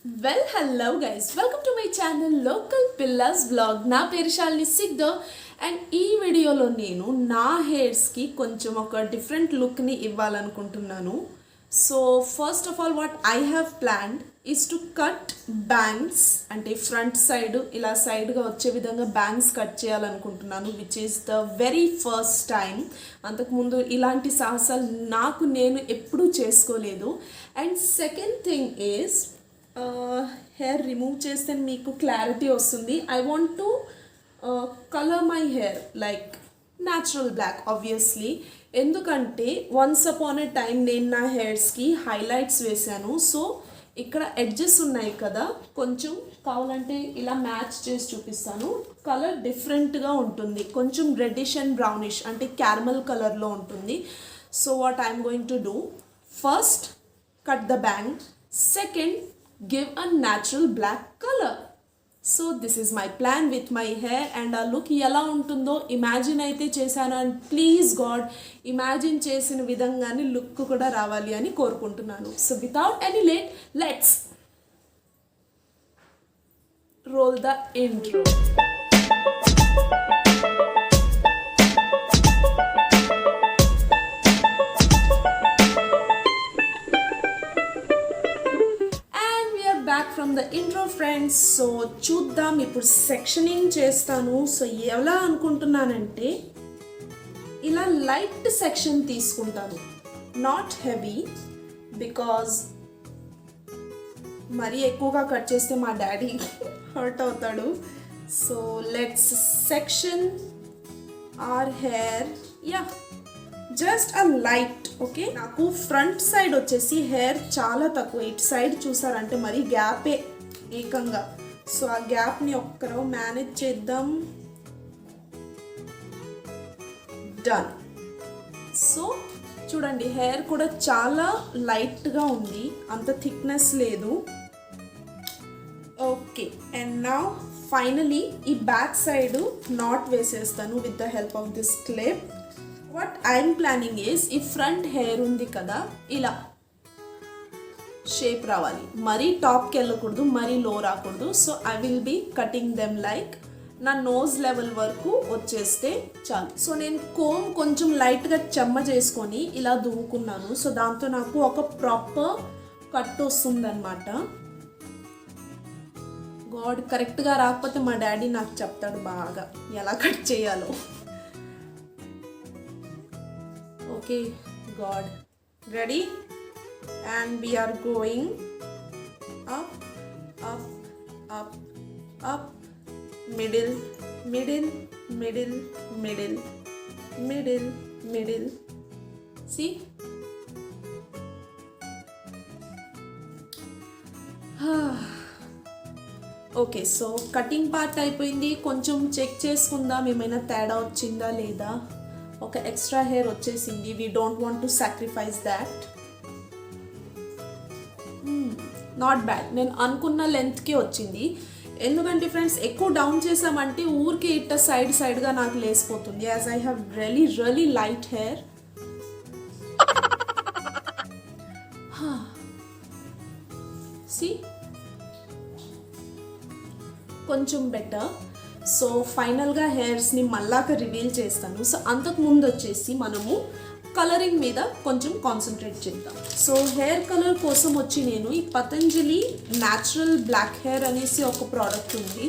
Hello guys, welcome to my channel Local Pillas Vlog. నా పేరు Shalini సిగ్దో and ఈ వీడియోలో నేను నా హెయిర్స్కి కొంచెం ఒక డిఫరెంట్ లుక్ని ఇవ్వాలనుకుంటున్నాను. So first of all what I have planned is to cut bangs, అంటే ఫ్రంట్ సైడ్ ఇలా సైడ్గా వచ్చే విధంగా బ్యాంగ్స్ కట్ చేయాలనుకుంటున్నాను, which is the very first time. అంతకుముందు ఇలాంటి సాహసాలు నేను ఎప్పుడూ చేసుకోలేదు. And second thing is hair remove చేస్తే మీకు క్లారిటీ వస్తుంది. I want to colour my hair like natural black obviously. ఎందుకంటే వన్స్ అపాన్ ఎ టైం నేను నా హెయిర్స్కి హైలైట్స్ వేశాను. సో ఇక్కడ ఎడ్జెస్ ఉన్నాయి కదా, కొంచెం కావాలంటే ఇలా మ్యాచ్ చేసి చూపిస్తాను. కలర్ డిఫరెంట్గా ఉంటుంది, కొంచెం రెడ్డిష్ అండ్ బ్రౌనిష్, అంటే క్యారమల్ కలర్లో ఉంటుంది. So what I'm going to do, first cut the bang, second give a natural black color. So this is my plan with my hair and a look ఎలా ఉంటుందో imagine అయితే చేశాను. And please God imagine చేసిన విధంగానే look కూడా రావాలి అని కోరుకుంటున్నాను. So without any late let's roll the intro. From the intro friends. So చూద్దాం, ఇప్పుడు సెక్షనింగ్ చేస్తాను. సో ఎలా అనుకుంటున్నానంటే ఇలా లైట్ సెక్షన్ తీసుకుంటాను, నాట్ హెవీ, బికాజ్ మరీ ఎక్కువగా కట్ చేస్తే మా డాడీ హర్ట్ అవుతాడు. So let's section or hair, yeah just a light. Okay, నాకు ఫ్రంట్ సైడ్ వచ్చేసి హెయిర్ చాలా తక్కువ, ఇటు సైడ్ చూసారంటే మరి గ్యాపే ఏకంగా. సో ఆ గ్యాప్ని ఒక్కరో మేనేజ్ చేద్దాం. డన్. సో చూడండి, హెయిర్ కూడా చాలా లైట్గా ఉంది, అంత థిక్నెస్ లేదు. ఓకే, అండ్ నౌ ఫైనలీ ఈ బ్యాక్ సైడ్ నాట్ వేసేస్తాను with the help of this clip. What I'm planning is, ఈ ఫ్రంట్ హెయిర్ ఉంది కదా, ఇలా షేప్ రావాలి, మరీ టాప్కి వెళ్ళకూడదు, మరీ లో రాకూడదు. So I will be cutting them like నా నోజ్ లెవెల్ వరకు వచ్చేస్తే చాలు. సో నేను కోమ్ కొంచెం లైట్గా చెమ్మ చేసుకొని ఇలా దువ్వుకున్నాను. సో దాంతో నాకు ఒక ప్రాపర్ కట్ వస్తుందన్నమాట. గాడ్, కరెక్ట్గా రాకపోతే మా డాడీ నాకు చెప్తాడు బాగా ఎలా కట్ చేయాలో. Okay, God, ready? And we are going up, up, up, up, middle, middle, middle, middle, middle, middle. See? Okay, so cutting part అయిపోయింది. కొంచెం చెక్ చేసుకుందాం ఏమైనా తేడా వచ్చిందా లేదా. ఒక ఎక్స్ట్రా హెయిర్ వచ్చేసింది, we don't want to sacrifice that. Not bad, నేను అనుకున్న లెంత్కి వచ్చింది. ఎందుకంటే ఫ్రెండ్స్, ఎక్కువ డౌన్ చేసామంటే ఊరికే ఇట్ట సైడ్గా నాకు లేసిపోతుంది, as I have really light hair. See, కొంచెం బెటర్. సో ఫైనల్గా హెయిర్స్ని మళ్ళాక రివీల్ చేస్తాను. సో అంతకుముందు వచ్చేసి మనము కలరింగ్ మీద కొంచెం కాన్సన్ట్రేట్ చేద్దాం. సో హెయిర్ కలర్ కోసం వచ్చి నేను ఈ పతంజలి న్యాచురల్ బ్లాక్ హెయిర్ అనేసి ఒక ప్రోడక్ట్ ఉంది.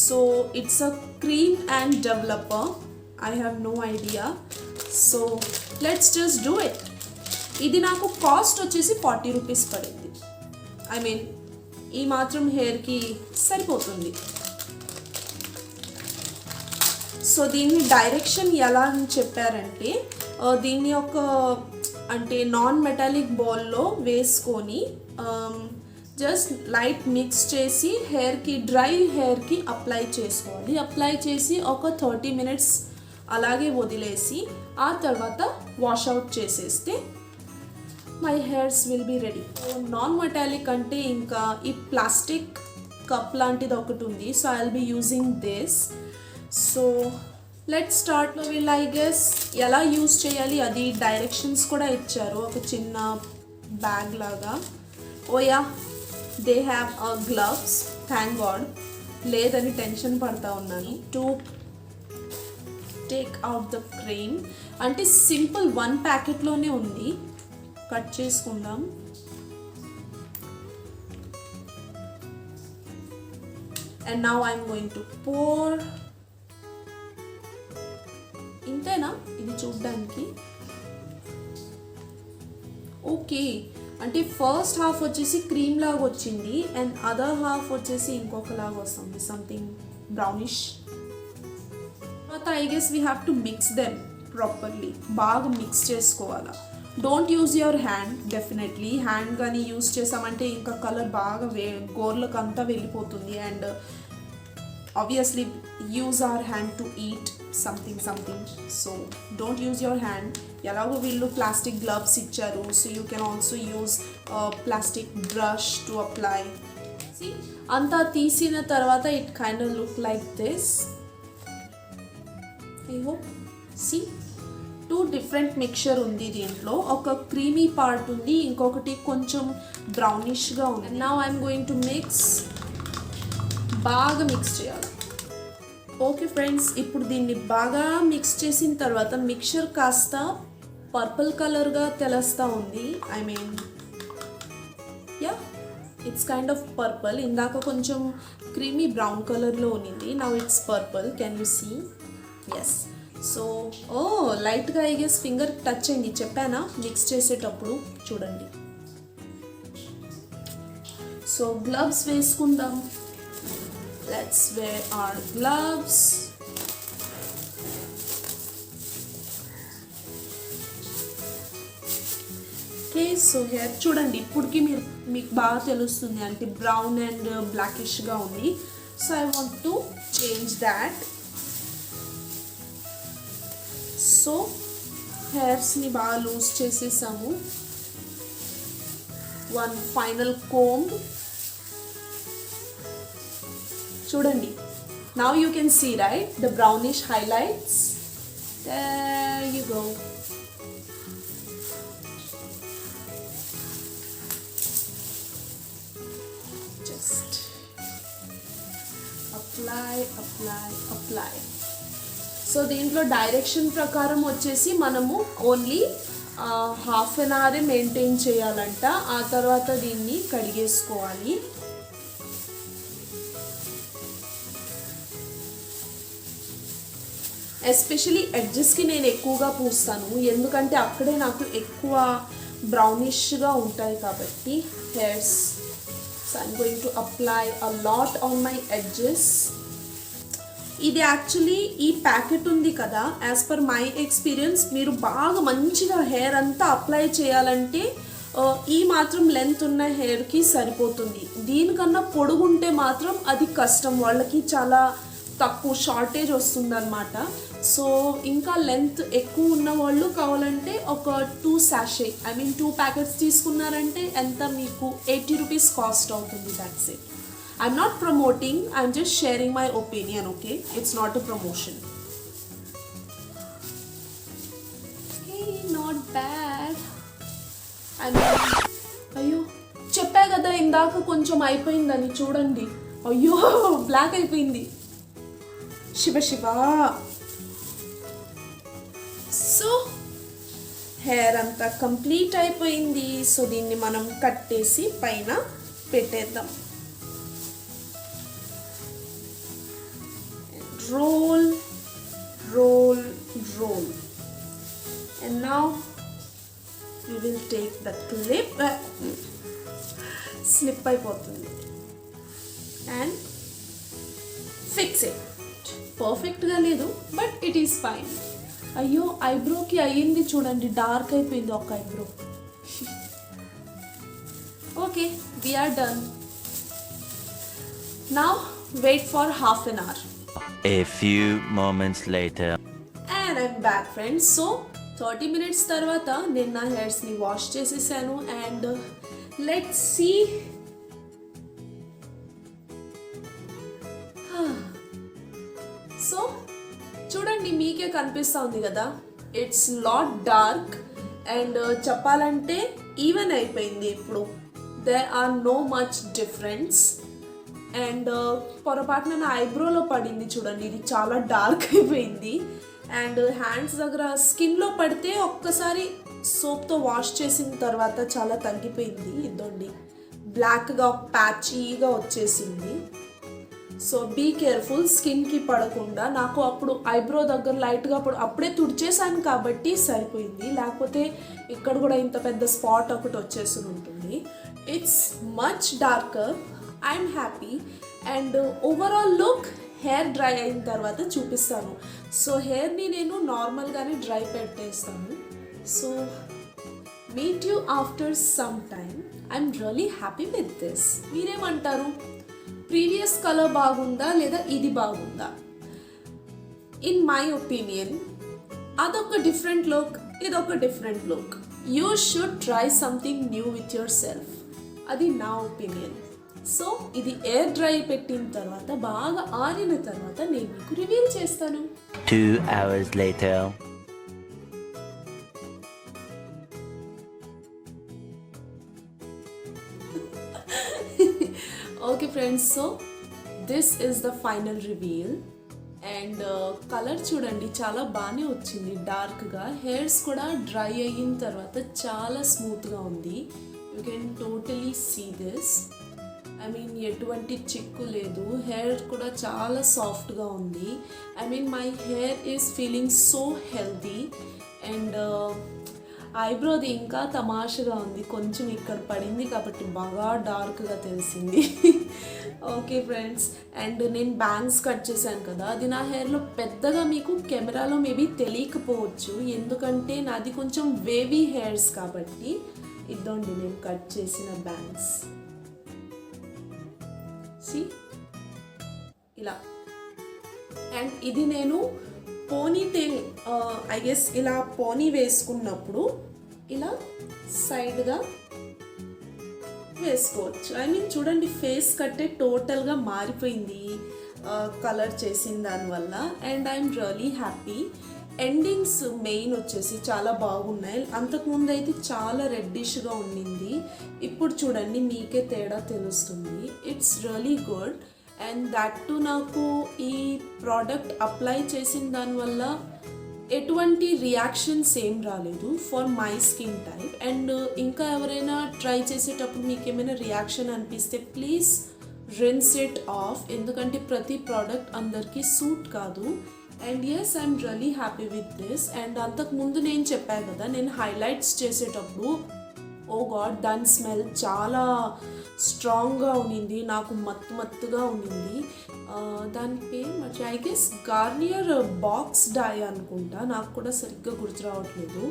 So it's a cream and developer, I have no idea. So let's just do it. ఇది నాకు కాస్ట్ వచ్చేసి 40 రూపీస్ పడింది. ఐ మీన్ ఈ మాత్రం హెయిర్కి సరిపోతుంది. సో దీన్ని డైరెక్షన్ ఎలా అని చెప్పారంటే, దీన్ని ఒక అంటే నాన్ మెటాలిక్ బౌల్లో వేసుకొని జస్ట్ లైట్ మిక్స్ చేసి హెయిర్కి, డ్రై హెయిర్కి అప్లై చేసుకోవాలి. అప్లై చేసి ఒక 30 మినిట్స్ అలాగే వదిలేసి ఆ తర్వాత వాష్ అవుట్ చేసేస్తే my hairs will be ready. Non metallic అంటే ఇంకా ఈ ప్లాస్టిక్ కప్ లాంటిది ఒకటి ఉంది. So I will be using this. So let's start. వీళ్ళు ఐ గెస్ ఎలా యూజ్ చేయాలి అది డైరెక్షన్స్ కూడా ఇచ్చారు, ఒక చిన్న బ్యాగ్ లాగా. ఓయా, they have gloves, thank God. లేదని టెన్షన్ పడతా ఉన్నాను. To take out the cream అంటే సింపుల్ 1 ప్యాకెట్లోనే ఉంది. కట్ చేసుకుందాం. And now I'm going to pour. ఇంతేనా ఇది చూడడానికి? ఓకే, అంటే ఫస్ట్ హాఫ్ వచ్చేసి క్రీమ్ లాగా వచ్చింది అండ్ అదర్ హాఫ్ వచ్చేసి ఇంకొకలాగా వస్తుంది, సంథింగ్ బ్రౌనిష్. తర్వాత I guess we have to mix them properly. బాగా మిక్స్ చేసుకోవాలా. Don't use your hand. Definitely hand కానీ యూజ్ చేసామంటే ఇంకా కలర్ బాగా గోర్లకు అంతా వెళ్ళిపోతుంది. And obviously use our hand to eat something. So don't use your hand. ఎలాగో వీళ్ళు ప్లాస్టిక్ గ్లవ్స్ ఇచ్చారు, so you can also use plastic brush to apply. అంతా తీసిన తర్వాత it kind of look like this. I hope. C, 2 different mixture ఉంది దీంట్లో. ఒక creamy part ఉంది, ఇంకొకటి కొంచెం బ్రౌనిష్గా ఉంది. Now I'm going to mix. బాగా మిక్స్ చేయాలి. ఓకే ఫ్రెండ్స్, ఇప్పుడు దీన్ని బాగా మిక్స్ చేసిన తర్వాత మిక్చర్ కాస్త పర్పుల్ కలర్గా తెలుస్తూ ఉంది. I mean ya, it's kind of purple. ఇందాక కొంచెం క్రీమీ బ్రౌన్ కలర్లో ఉన్నింది. Now it's purple. Can you see? Yes. So లైట్గా ఐ గెస్ ఫింగర్ టచ్ అయింది, చెప్పానా మిక్స్ చేసేటప్పుడు. చూడండి. సో గ్లవ్స్ వేసుకుందాం. Let's wear our gloves. Okay, so hair చూడండి, ఇప్పటికి మీకు బాగా తెలుస్తుంది అంటే బ్రౌన్ అండ్ బ్లాకిష్గా ఉంది. So I want to change that. So హెయిర్స్ని బాగా లూజ్ చేసేసాము. 1 ఫైనల్ కోంబ్. చూడండి, now you can see right the brownish highlights. There you go. Just apply. So దీంట్లో డైరెక్షన్ ప్రకారం వచ్చేసి మనము ఓన్లీ హాఫ్ అన్ అవరే మెయింటైన్ చేయాలంట. ఆ తర్వాత దీన్ని కడిగేసుకోవాలి. ఎస్పెషలీ ఎడ్జెస్కి నేను ఎక్కువగా పూస్తాను, ఎందుకంటే అక్కడే నాకు ఎక్కువ బ్రౌనిష్గా ఉంటాయి కాబట్టి hairs. So I'm going to apply a lot on my edges. ఇది యాక్చువల్లీ ఈ ప్యాకెట్ ఉంది కదా, యాజ్ పర్ మై ఎక్స్పీరియన్స్ మీరు బాగా మంచిగా హెయిర్ అంతా అప్లై చేయాలంటే ఈ మాత్రం లెంత్ ఉన్న హెయిర్కి సరిపోతుంది. దీనికన్నా పొడుగుంటే మాత్రం అది కష్టం, వాళ్ళకి చాలా తక్కువ షార్టేజ్ వస్తుంది అనమాట. సో ఇంకా లెంత్ ఎక్కువ ఉన్న వాళ్ళు కావాలంటే ఒక 2 sachet, ఐ మీన్ 2 ప్యాకెట్స్ తీసుకున్నారంటే ఎంత మీకు 80 rupees కాస్ట్ అవుతుంది. That's it. I'm not promoting, I'm just sharing my opinion, okay? It's not a promotion. Okay, not bad. I mean, అయ్యో చెప్పా కదా ఇందాక కొంచెం అయిపోయిందని. చూడండి, అయ్యో బ్లాక్ అయిపోయింది. శివ. సో హెయిర్ అంతా కంప్లీట్ అయిపోయింది. సో దీన్ని మనం కట్టేసి పైన పెట్టేద్దాం. Roll. And now we will take the clip. Slip అయిపోతుంది. And fix it. పర్ఫెక్ట్గా లేదు, బట్ ఇట్ ఈస్ ఫైన్. అయ్యో ఐబ్రోకి అయ్యింది చూడండి, డార్క్ అయిపోయింది ఒక eyebrow. Okay, we are done. Now wait for half an hour. A few moments later. And I'm back, friends. So 30 minutes తర్వాత నేను నా హెయిర్స్ని వాష్ చేసేసాను. And let's see. సో చూడండి, మీకే కనిపిస్తూ ఉంది కదా, ఇట్స్ నాట్ డార్క్. అండ్ చెప్పాలంటే ఈవెన్ అయిపోయింది. ఇప్పుడు there are no much difference. And పొరపాటున నా ఐబ్రోలో పడింది చూడండి, ఇది చాలా డార్క్ అయిపోయింది. అండ్ హ్యాండ్స్ దగ్గర స్కిన్లో పడితే ఒక్కసారి సోప్తో వాష్ చేసిన తర్వాత చాలా తగ్గిపోయింది. ఇదండి బ్లాక్గా ప్యాచీగా వచ్చేసింది. సో బీ కేర్ఫుల్ స్కిన్కి పడకుండా. నాకు అప్పుడు ఐబ్రో దగ్గర లైట్గా అప్పుడే తుడిచేసాను కాబట్టి సరిపోయింది, లేకపోతే ఇక్కడ కూడా ఇంత పెద్ద స్పాట్ ఒకటి వచ్చేసి ఉంటుంది. It's much darker. I'm happy. And overall look hair dry అయిన తర్వాత చూపిస్తాను. సో హెయిర్ని నేను నార్మల్గానే డ్రై పెట్టేస్తాను. So meet you after some time. I'm really happy with this. మీరేమంటారు? ప్రీవియస్ కలర్ బాగుందా లేదా ఇది బాగుందా? ఇన్ మై ఒపీనియన్ అదొక డిఫరెంట్ లుక్, ఇదొక different look. You should try something new with your self. అది నా ఒపీనియన్. సో ఇది ఎయిర్ డ్రై పెట్టిన తర్వాత బాగా ఆరిన తర్వాత నేను మీకు రివీల్ చేస్తాను. 2 hours later. Okay friends, so this is the final reveal. And colour చూడండి చాలా బాగానే వచ్చింది డార్క్గా. హెయిర్స్ కూడా డ్రై అయిన తర్వాత చాలా స్మూత్గా ఉంది. You can totally see this. I mean ఎటువంటి చిక్కు లేదు. హెయిర్ కూడా చాలా సాఫ్ట్గా ఉంది. I mean my hair is feeling so healthy. And ఐబ్రోది ఇంకా తమాషగా ఉంది, కొంచెం ఇక్కడ పడింది కాబట్టి బాగా డార్క్గా తెలిసింది. ఓకే ఫ్రెండ్స్, అండ్ నేను బ్యాంగ్స్ కట్ చేశాను కదా, అది నా హెయిర్లో పెద్దగా మీకు కెమెరాలో మేబీ తెలియకపోవచ్చు, ఎందుకంటే నాది కొంచెం వేవీ హెయిర్స్ కాబట్టి. ఇదండి నేను కట్ చేసిన బ్యాంగ్స్. ఇలా. అండ్ ఇది నేను పోనీ టైల్ ఐ గెస్ ఇలా పోనీ వేసుకున్నప్పుడు ఇలా సైడ్గా వేసుకోవచ్చు. ఐ మీన్ చూడండి ఫేస్ కట్టే టోటల్గా మారిపోయింది కలర్ చేసిన దానివల్ల. And I'm really happy. Endings main వచ్చేసి చాలా బాగున్నాయి. అంతకుముందు అయితే చాలా రెడ్డిష్గా ఉండింది, ఇప్పుడు చూడండి మీకే తేడా తెలుస్తుంది. It's really good. And that to నాకు ఈ ప్రోడక్ట్ అప్లై చేసిన దానివల్ల ఎటువంటి రియాక్షన్స్ ఏం రాలేదు for my skin type. And ఇంకా ఎవరైనా ట్రై చేసేటప్పుడు మీకు ఏమైనా రియాక్షన్ అనిపిస్తే ప్లీజ్ రిన్స్ ఇట్ ఆఫ్, ఎందుకంటే ప్రతి ప్రోడక్ట్ అందరికీ సూట్ కాదు. And yes I'm really happy with this. And అంతకుముందు నేను చెప్పాను కదా, నేను హైలైట్స్ చేసేటప్పుడు ఓ గాడ్ దాని స్మెల్ చాలా స్ట్రాంగ్గా ఉన్నింది, నాకు మత్తుగా ఉన్నింది. దాని పేరు మర్చి I guess Garnier box dye అనుకుంటా, నాకు కూడా సరిగ్గా గుర్తు రావట్లేదు.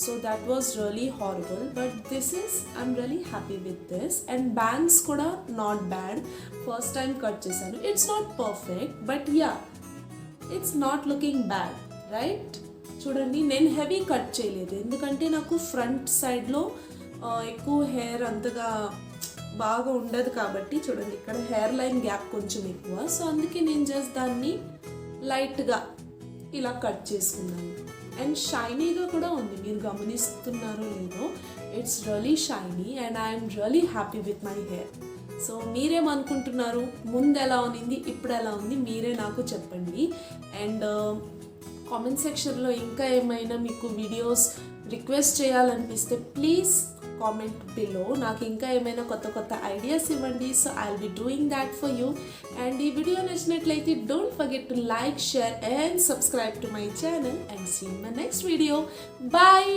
So that was really horrible. But this is I'm really happy with this. And bangs కూడా not bad. First time cut చేశాను. It's not perfect but ya it's not looking bad, right? చూడండి నేను హెవీ కట్ చేయలేదు, ఎందుకంటే నాకు front సైడ్లో ఎక్కువ hair అంతగా బాగా ఉండదు కాబట్టి. చూడండి ఇక్కడ హెయిర్ లైన్ గ్యాప్ కొంచెం ఎక్కువ, సో అందుకే నేను జస్ట్ దాన్ని లైట్గా ఇలా కట్ చేసుకున్నాను. అండ్ షైనీగా కూడా ఉంది, మీరు గమనిస్తున్నారో లేదో. It's really shiny and I'm really happy with my hair. So మీరేమనుకుంటున్నారు? ముందు ఎలా ఉంది, ఇప్పుడు ఎలా ఉంది, మీరే నాకు చెప్పండి. అండ్ కామెంట్ సెక్షన్లో ఇంకా ఏమైనా మీకు వీడియోస్ రిక్వెస్ట్ చేయాలనిపిస్తే ప్లీజ్ కామెంట్ బిలో. నాకు ఇంకా ఏమైనా కొత్త ఐడియాస్ ఇవ్వండి. So I will be doing that for you. And ఈ వీడియో నచ్చినట్లయితే don't forget to like, share and subscribe to my channel. And see in my next video. Bye.